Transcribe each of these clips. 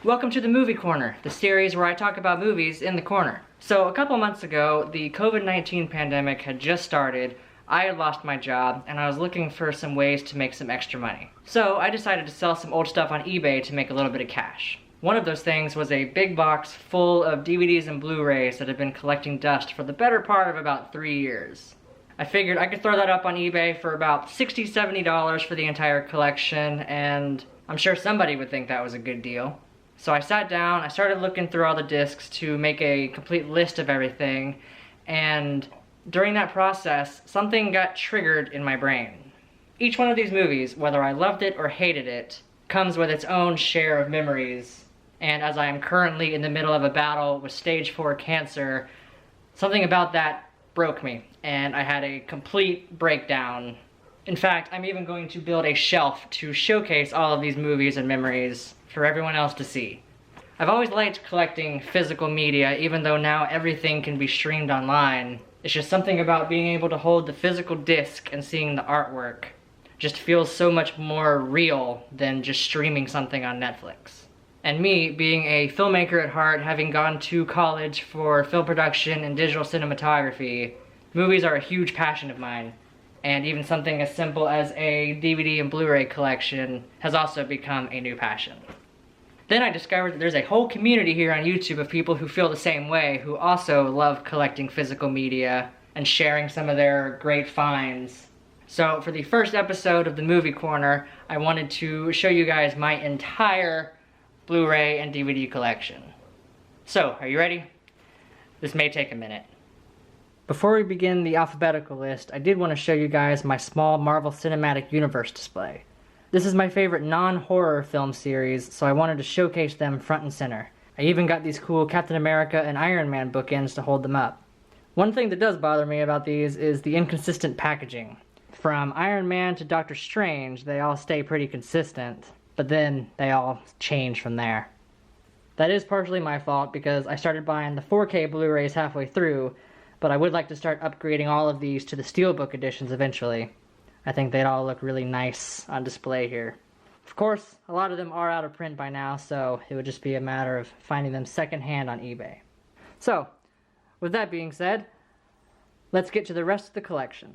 Welcome to the Movie Corner, the series where I talk about movies in the corner. So a couple months ago, the COVID-19 pandemic had just started, I had lost my job, and I was looking for some ways to make some extra money. So I decided to sell some old stuff on eBay to make a little bit of cash. One of those things was a big box full of DVDs and Blu-rays that had been collecting dust for the better part of about 3 years. I figured I could throw that up on eBay for about $60, $70 for the entire collection, and I'm sure somebody would think that was a good deal. So I sat down, I started looking through all the discs to make a complete list of everything, and during that process, something got triggered in my brain. Each one of these movies, whether I loved it or hated it, comes with its own share of memories, and as I am currently in the middle of a battle with stage 4 cancer, something about that broke me, and I had a complete breakdown. In fact, I'm even going to build a shelf to showcase all of these movies and memories for everyone else to see. I've always liked collecting physical media, even though now everything can be streamed online. It's just something about being able to hold the physical disc and seeing the artwork. Just feels so much more real than just streaming something on Netflix. And me, being a filmmaker at heart, having gone to college for film production and digital cinematography, movies are a huge passion of mine. And even something as simple as a DVD and Blu-ray collection has also become a new passion. Then I discovered that there's a whole community here on YouTube of people who feel the same way, who also love collecting physical media and sharing some of their great finds. So for the first episode of the Movie Corner, I wanted to show you guys my entire Blu-ray and DVD collection. So, are you ready? This may take a minute. Before we begin the alphabetical list, I did want to show you guys my small Marvel Cinematic Universe display. This is my favorite non-horror film series, so I wanted to showcase them front and center. I even got these cool Captain America and Iron Man bookends to hold them up. One thing that does bother me about these is the inconsistent packaging. From Iron Man to Doctor Strange, they all stay pretty consistent, but then they all change from there. That is partially my fault because I started buying the 4K Blu-rays halfway through, but I would like to start upgrading all of these to the Steelbook editions eventually. I think they'd all look really nice on display here. Of course, a lot of them are out of print by now, so it would just be a matter of finding them secondhand on eBay. So, with that being said, let's get to the rest of the collection.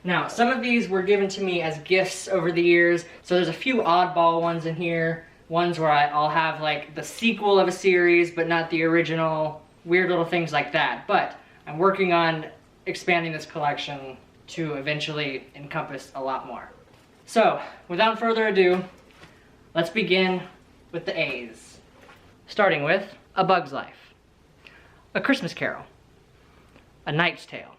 Now, some of these were given to me as gifts over the years, so there's a few oddball ones in here. Ones where I'll have like the sequel of a series, but not the original. Weird little things like that. But I'm working on expanding this collection to eventually encompass a lot more. So, without further ado, let's begin with the A's. Starting with A Bug's Life, A Christmas Carol, A Knight's Tale,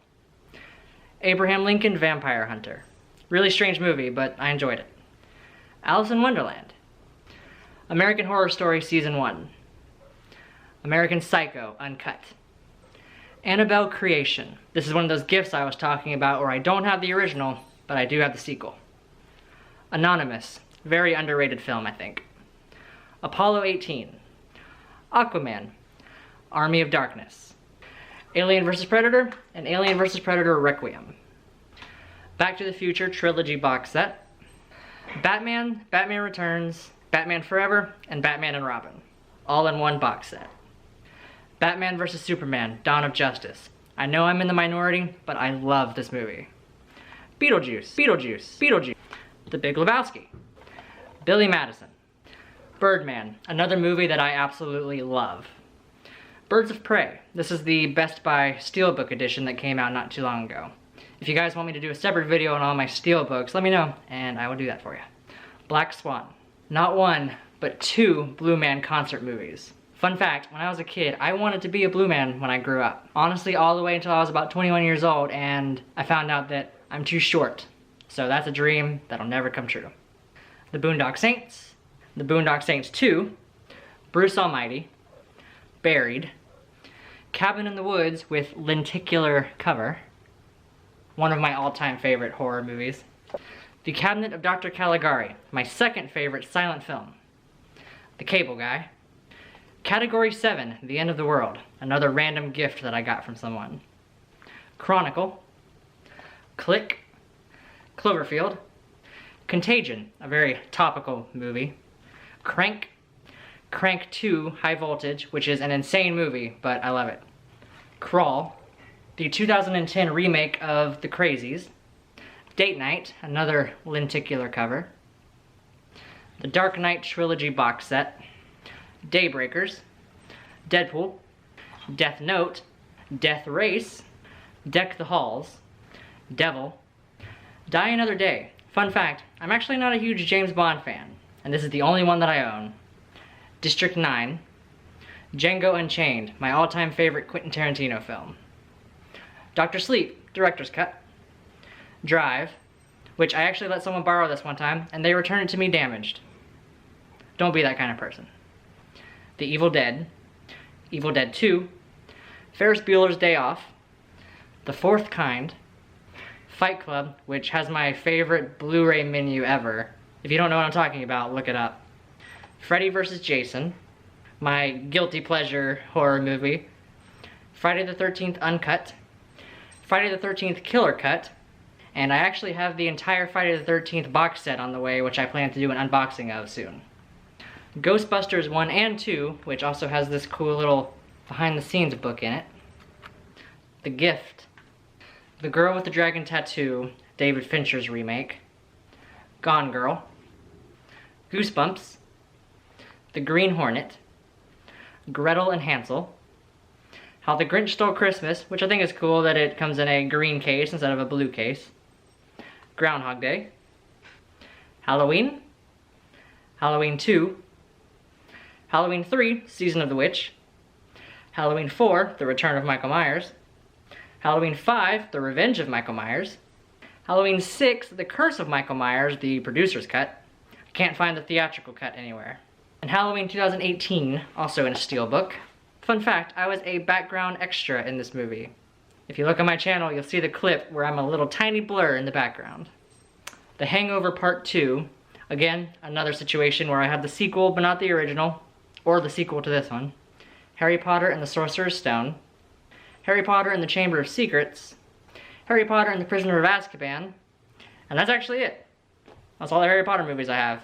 Abraham Lincoln Vampire Hunter. Really strange movie, but I enjoyed it. Alice in Wonderland, American Horror Story Season 1, American Psycho Uncut, Annabelle Creation. This is one of those gifts I was talking about where I don't have the original, but I do have the sequel. Anonymous. Very underrated film, I think. Apollo 18. Aquaman. Army of Darkness. Alien vs. Predator and Alien vs. Predator Requiem. Back to the Future Trilogy box set. Batman, Batman Returns, Batman Forever, and Batman and Robin. All in one box set. Batman vs. Superman, Dawn of Justice. I know I'm in the minority, but I love this movie. Beetlejuice. The Big Lebowski. Billy Madison. Birdman, another movie that I absolutely love. Birds of Prey. This is the Best Buy Steelbook edition that came out not too long ago. If you guys want me to do a separate video on all my Steelbooks, let me know, and I will do that for you. Black Swan. Not one, but 2 Blue Man concert movies. Fun fact, when I was a kid, I wanted to be a Blue Man when I grew up. Honestly, all the way until I was about 21 years old, and I found out that I'm too short. So that's a dream that'll never come true. The Boondock Saints, The Boondock Saints 2, Bruce Almighty, Buried, Cabin in the Woods with lenticular cover, one of my all-time favorite horror movies. The Cabinet of Dr. Caligari, my second favorite silent film. The Cable Guy. Category 7, The End of the World, another random gift that I got from someone. Chronicle. Click. Cloverfield. Contagion, a very topical movie. Crank. Crank 2 High Voltage, which is an insane movie, but I love it. Crawl, the 2010 remake of The Crazies. Date Night, another lenticular cover. The Dark Knight Trilogy box set. Daybreakers. Deadpool. Death Note. Death Race. Deck the Halls. Devil. Die Another Day. Fun fact, I'm actually not a huge James Bond fan, and this is the only one that I own. District 9. Django Unchained, my all-time favorite Quentin Tarantino film. Dr. Sleep, director's cut. Drive, which I actually let someone borrow this one time, and they returned it to me damaged. Don't be that kind of person. The Evil Dead. Evil Dead 2. Ferris Bueller's Day Off. The Fourth Kind. Fight Club, which has my favorite Blu-ray menu ever. If you don't know what I'm talking about, look it up. Freddy vs. Jason, my guilty pleasure horror movie. Friday the 13th Uncut. Friday the 13th Killer Cut. And I actually have the entire Friday the 13th box set on the way, which I plan to do an unboxing of soon. Ghostbusters 1 and 2, which also has this cool little behind-the-scenes book in it. The Gift. The Girl with the Dragon Tattoo, David Fincher's remake. Gone Girl. Goosebumps. The Green Hornet. Gretel and Hansel. How the Grinch Stole Christmas, which I think is cool that it comes in a green case instead of a blue case. Groundhog Day. Halloween. Halloween 2. Halloween 3, Season of the Witch. Halloween 4, The Return of Michael Myers. Halloween 5, The Revenge of Michael Myers. Halloween 6, The Curse of Michael Myers, the producer's cut. I can't find the theatrical cut anywhere. And Halloween 2018, also in a steelbook. Fun fact, I was a background extra in this movie. If you look on my channel, you'll see the clip where I'm a little tiny blur in the background. The Hangover Part 2. Again, another situation where I have the sequel, but not the original. Or the sequel to this one. Harry Potter and the Sorcerer's Stone. Harry Potter and the Chamber of Secrets. Harry Potter and the Prisoner of Azkaban. And that's actually it. That's all the Harry Potter movies I have.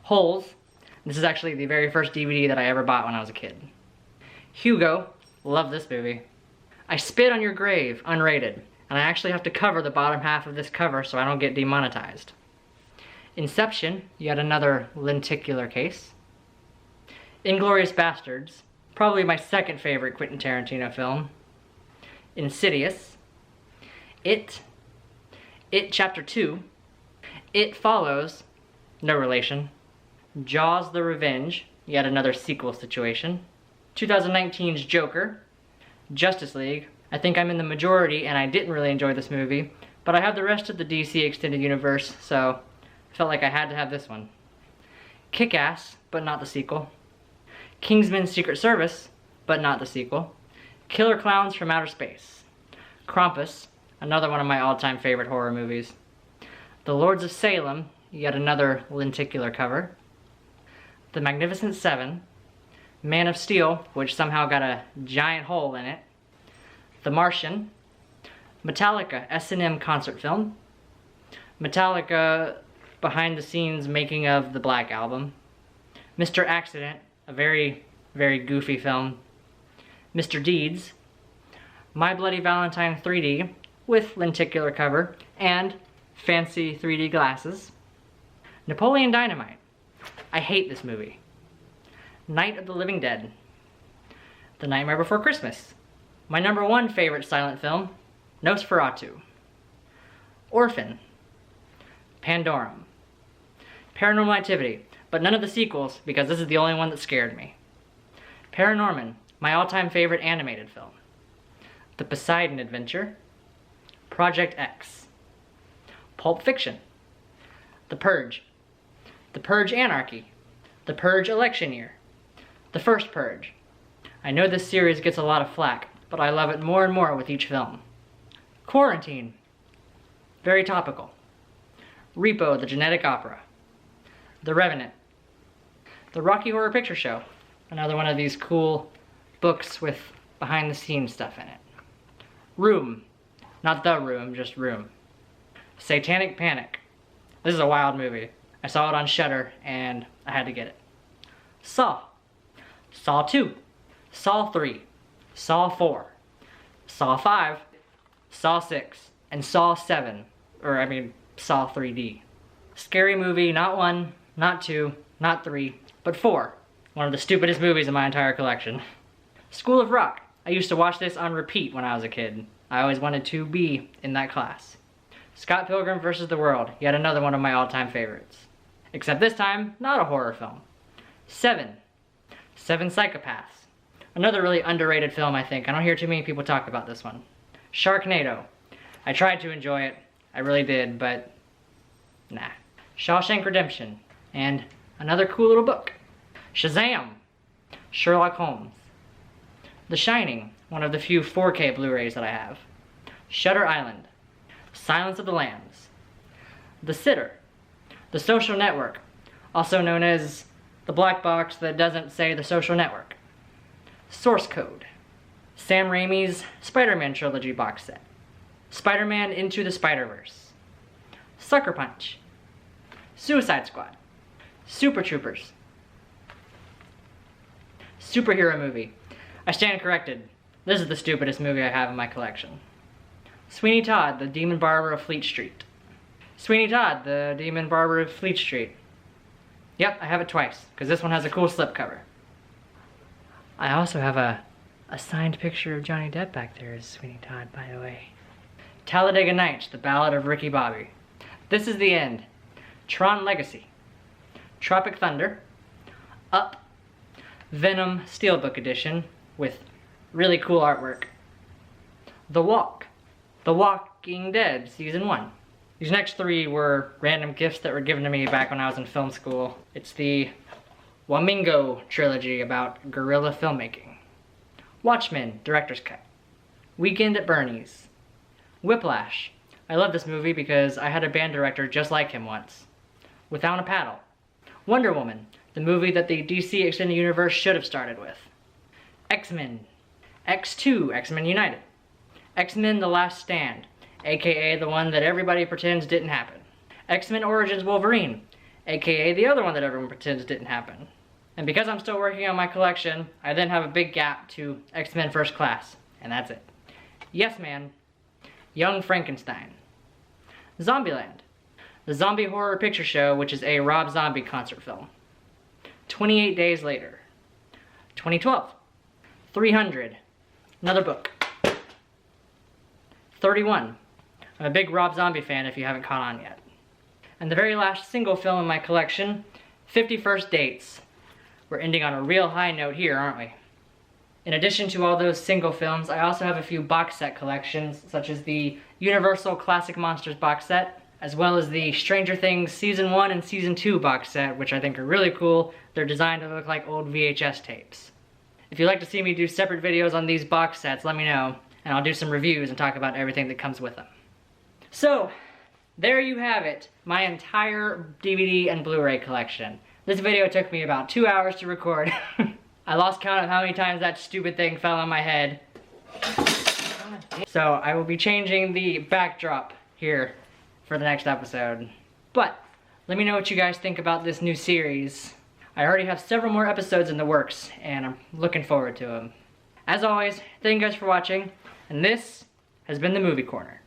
Holes. This is actually the very first DVD that I ever bought when I was a kid. Hugo. Love this movie. I Spit on Your Grave, unrated. And I actually have to cover the bottom half of this cover so I don't get demonetized. Inception, yet another lenticular case. Inglourious Bastards, probably my second favorite Quentin Tarantino film. Insidious. It Chapter 2. It Follows, no relation. Jaws the Revenge, yet another sequel situation. 2019's Joker. Justice League. I think I'm in the majority and I didn't really enjoy this movie, but I have the rest of the DC Extended Universe, so I felt like I had to have this one. Kick-Ass, but not the sequel. Kingsman Secret Service, but not the sequel. Killer Clowns from Outer Space. Krampus, another one of my all-time favorite horror movies. The Lords of Salem, yet another lenticular cover. The Magnificent Seven. Man of Steel, which somehow got a giant hole in it. The Martian. Metallica S&M concert film. Metallica behind-the-scenes making of the Black Album. Mr. Accident, a very, very goofy film. Mr. Deeds. My Bloody Valentine 3D with lenticular cover and fancy 3D glasses. Napoleon Dynamite. I hate this movie. Night of the Living Dead. The Nightmare Before Christmas. My #1 favorite silent film, Nosferatu. Orphan. Pandorum. Paranormal Activity, but none of the sequels because this is the only one that scared me. Paranorman, my all-time favorite animated film. The Poseidon Adventure. Project X. Pulp Fiction. The Purge. The Purge Anarchy. The Purge Election Year. The First Purge. I know this series gets a lot of flack, but I love it more and more with each film. Quarantine. Very topical. Repo, the Genetic Opera. The Revenant. The Rocky Horror Picture Show. Another one of these cool books with behind-the-scenes stuff in it. Room. Not The Room, just Room. Satanic Panic. This is a wild movie. I saw it on Shudder and I had to get it. Saw. Saw 2. Saw 3. Saw 4. Saw 5. Saw 6. And Saw 7. Or, I mean, Saw 3D. Scary movie, not 1, not 2, not 3, but 4. One of the stupidest movies in my entire collection. School of Rock. I used to watch this on repeat when I was a kid. I always wanted to be in that class. Scott Pilgrim vs. the World. Yet another one of my all-time favorites. Except this time, not a horror film. 7. 7 Psychopaths. Another really underrated film, I think. I don't hear too many people talk about this one. Sharknado. I tried to enjoy it. I really did, but nah. Shawshank Redemption. And another cool little book. Shazam! Sherlock Holmes. The Shining, one of the few 4K Blu-rays that I have. Shutter Island. Silence of the Lambs. The Sitter. The Social Network, also known as the black box that doesn't say The Social Network. Source Code. Sam Raimi's Spider-Man trilogy box set. Spider-Man Into the Spider-Verse. Sucker Punch. Suicide Squad. Super Troopers. Superhero movie. I stand corrected. This is the stupidest movie I have in my collection. Sweeney Todd, the Demon Barber of Fleet Street. Sweeney Todd, the Demon Barber of Fleet Street. Yep, I have it twice, because this one has a cool slipcover. I also have a signed picture of Johnny Depp back there as Sweeney Todd, by the way. Talladega Nights, The Ballad of Ricky Bobby. This is the End. Tron Legacy. Tropic Thunder. Up. Venom Steelbook Edition with really cool artwork. The Walk. The Walking Dead Season 1. These next 3 were random gifts that were given to me back when I was in film school. It's the Wamingo trilogy about guerrilla filmmaking. Watchmen, Director's Cut. Weekend at Bernie's. Whiplash. I love this movie because I had a band director just like him once. Without a Paddle. Wonder Woman, the movie that the DC Extended Universe should have started with. X-Men. X2, X-Men United. X-Men The Last Stand, aka the one that everybody pretends didn't happen. X-Men Origins Wolverine, aka the other one that everyone pretends didn't happen. And because I'm still working on my collection, I then have a big gap to X-Men First Class, and that's it. Yes Man, Young Frankenstein. Zombieland, the Zombie Horror Picture Show, which is a Rob Zombie concert film. 28 Days Later. 2012. 300, another book. 31. I'm a big Rob Zombie fan if you haven't caught on yet. And the very last single film in my collection, 50 First Dates. We're ending on a real high note here, aren't we? In addition to all those single films, I also have a few box set collections, such as the Universal Classic Monsters box set, as well as the Stranger Things Season 1 and Season 2 box set, which I think are really cool. They're designed to look like old VHS tapes. If you'd like to see me do separate videos on these box sets, let me know, and I'll do some reviews and talk about everything that comes with them. So, there you have it, my entire DVD and Blu-ray collection. This video took me about 2 hours to record. I lost count of how many times that stupid thing fell on my head. So I will be changing the backdrop here for the next episode. But, let me know what you guys think about this new series. I already have several more episodes in the works, and I'm looking forward to them. As always, thank you guys for watching, and this has been the Movie Corner.